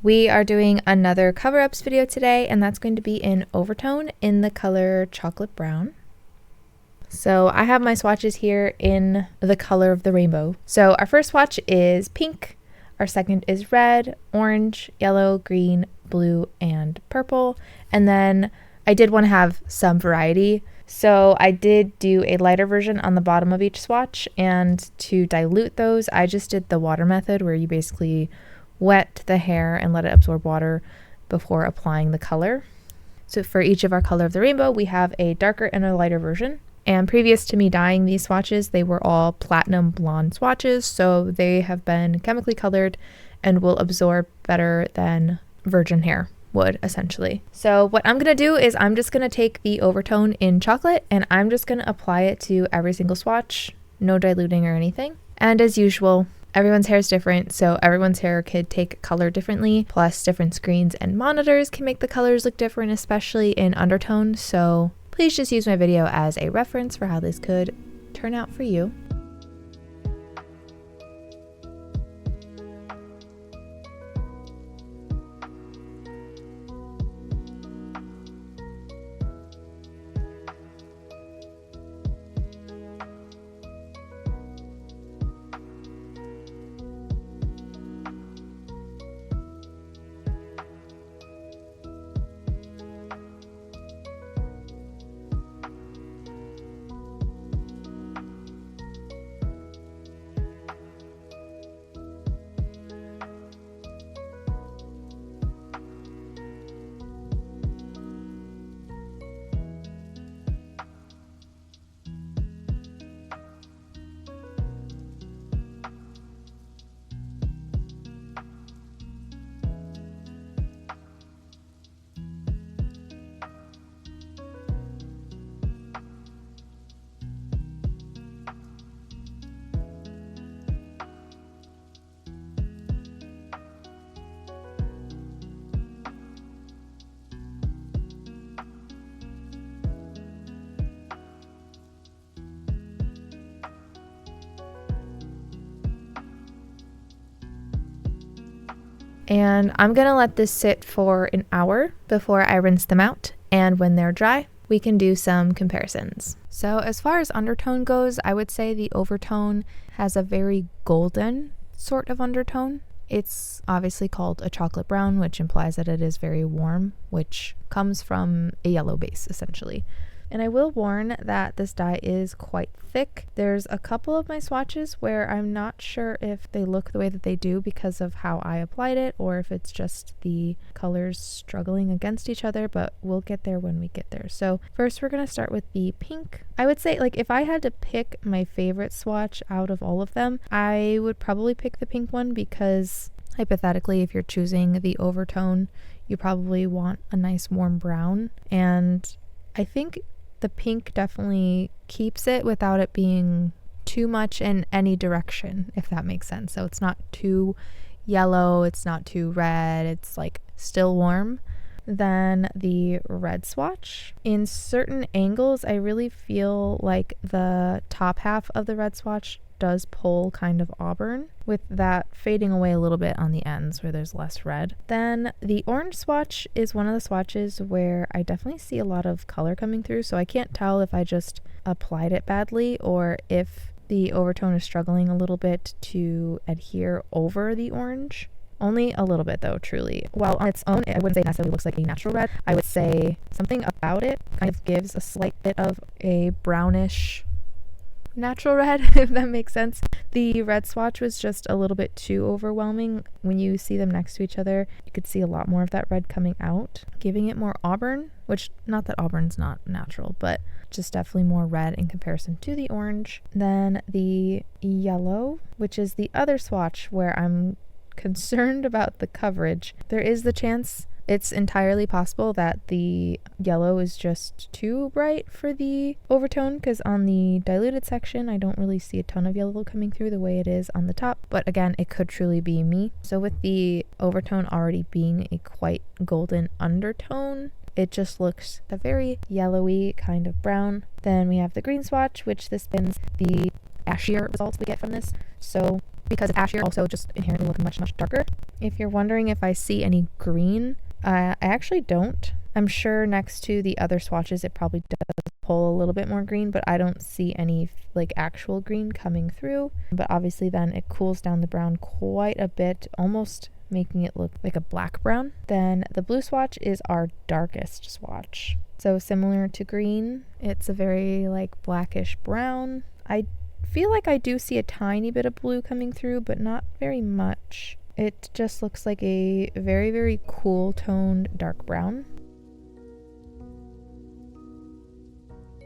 We are doing another cover-ups video today, and that's going to be in Overtone in the color chocolate brown. So I have my swatches here in the color of the rainbow. So our first swatch is pink, our second is red, orange, yellow, green, blue, and purple. And then I did want to have some variety. So I did do a lighter version on the bottom of each swatch, and to dilute those, I just did the water method where you basically wet the hair and let it absorb water before applying the color. So for each of our color of the rainbow, we have a darker and a lighter version. And previous to me dyeing these swatches, they were all platinum blonde swatches, so they have been chemically colored and will absorb better than virgin hair would, essentially. So what I'm gonna do is I'm just gonna take the Overtone in chocolate and I'm just gonna apply it to every single swatch, no diluting or anything. And as usual, everyone's hair is different, so everyone's hair could take color differently, plus different screens and monitors can make the colors look different, especially in undertone, so please just use my video as a reference for how this could turn out for you. And I'm gonna let this sit for an hour before I rinse them out, and when they're dry, we can do some comparisons. So as far as undertone goes, I would say the Overtone has a very golden sort of undertone. It's obviously called a chocolate brown, which implies that it is very warm, which comes from a yellow base, essentially. And I will warn that this dye is quite thick. There's a couple of my swatches where I'm not sure if they look the way that they do because of how I applied it, or if it's just the colors struggling against each other, but we'll get there when we get there. So first we're gonna start with the pink. I would say, like, if I had to pick my favorite swatch out of all of them, I would probably pick the pink one because hypothetically, if you're choosing the Overtone, you probably want a nice warm brown. And I think the pink definitely keeps it without it being too much in any direction, if that makes sense. So it's not too yellow, it's not too red, it's like still warm. Then the red swatch. In certain angles, I really feel like the top half of the red swatch does pull kind of auburn, with that fading away a little bit on the ends where there's less red. Then the orange swatch is one of the swatches where I definitely see a lot of color coming through, so I can't tell if I just applied it badly or if the Overtone is struggling a little bit to adhere over the orange. Only a little bit though, truly. While on its own, I wouldn't say it necessarily looks like a natural red. I would say something about it kind of gives a slight bit of a brownish natural red, if that makes sense. The red swatch was just a little bit too overwhelming. When you see them next to each other, you could see a lot more of that red coming out, giving it more auburn, which, not that auburn's not natural, but just definitely more red in comparison to the orange. Then the yellow, which is the other swatch where I'm concerned about the coverage. There is the chance, it's entirely possible, that the yellow is just too bright for the Overtone, because on the diluted section I don't really see a ton of yellow coming through the way it is on the top, but again, it could truly be me. So with the Overtone already being a quite golden undertone, it just looks a very yellowy kind of brown. Then we have the green swatch, which this spins the ashier results we get from this. So because it's ashier, also just inherently look much darker. If you're wondering if I see any green, I actually don't. I'm sure next to the other swatches it probably does pull a little bit more green, but I don't see any like actual green coming through. But obviously then it cools down the brown quite a bit, almost making it look like a black brown. Then the blue swatch is our darkest swatch. So similar to green, it's a very like blackish brown. I feel like I do see a tiny bit of blue coming through, but not very much. It just looks like a very, very cool toned dark brown.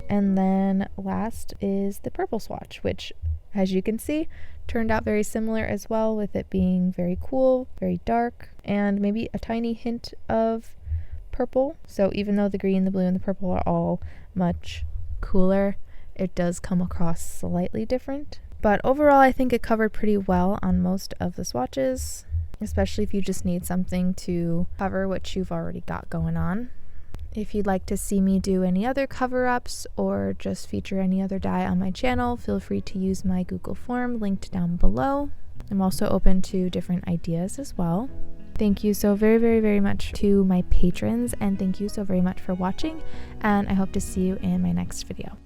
And then last is the purple swatch, which, as you can see, turned out very similar as well, with it being very cool, very dark, and maybe a tiny hint of purple. So even though the green, the blue, and the purple are all much cooler, it does come across slightly different. But overall, I think it covered pretty well on most of the swatches, especially if you just need something to cover what you've already got going on. If you'd like to see me do any other cover-ups or just feature any other dye on my channel, feel free to use my Google form linked down below. I'm also open to different ideas as well. Thank you so very, very, very much to my patrons, and thank you so very much for watching, and I hope to see you in my next video.